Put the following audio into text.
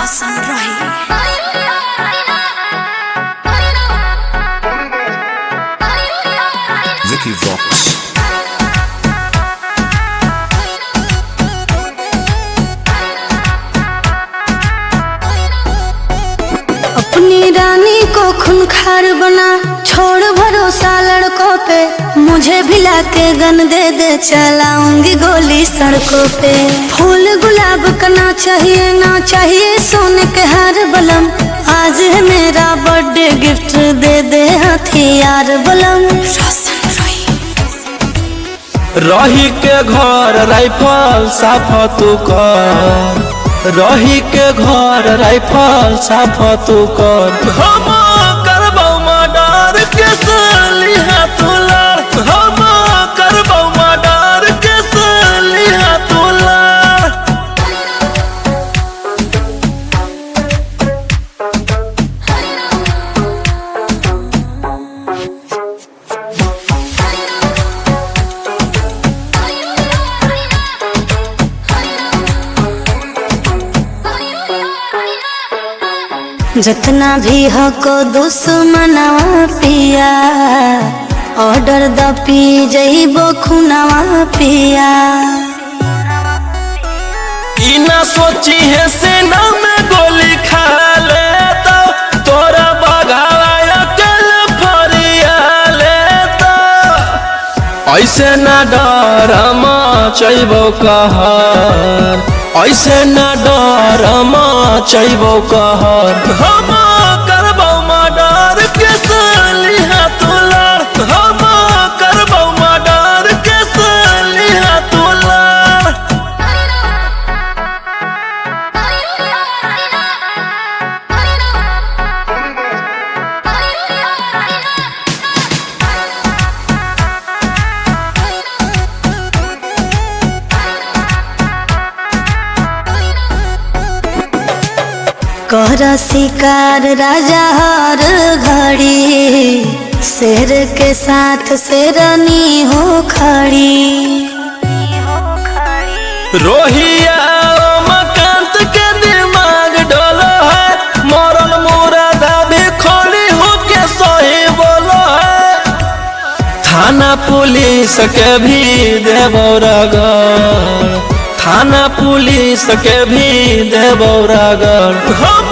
शासन रही। Vicky Vox। अपनी रानी को खूंखार बना, छोड़ भरोसा लड़कों पे, मुझे भिला के गन दे दे, चलाऊंगी गोली सड़कों पे। फूल गुलाब का ना चाहिए, ना चाहिए सोने के हार बलम, आज है मेरा बर्थडे, गिफ्ट दे दे हथियार बलम। रही के घर राइफल साफ तू कर, रही के घर राइफल साफ तू कर। हम करबौ मर्डर के सलिहा तू लड़, हम करबौ मर्डर के सलिहा तू लड़। जितना भी हको दुश्मनवा पिया, ऑर्डर द पी जइबो खुनवा पिया। ई ना सोची है सेना में गोली खा ले तो, तोरा बगावा अकल फरिया ले तो। ऐसे ना डर मचैबो कहर, ऐसे ना डर मचैबो कहर। हम करबौ मर्डर के सलिहा तू लड़, हम करबौ मर्डर के सलिहा तू लड़। कर शिकार राजा हर घड़ी, शेर के साथ शेरनी हो खड़ी। रोहिया मकांत के दिमाग डोलो है, मरल मुरादा भी खोली होके सही बोलो है। थाना पुलिस के भी देबो रगड़, थाना पुलिस के भी देबो रगड़। हम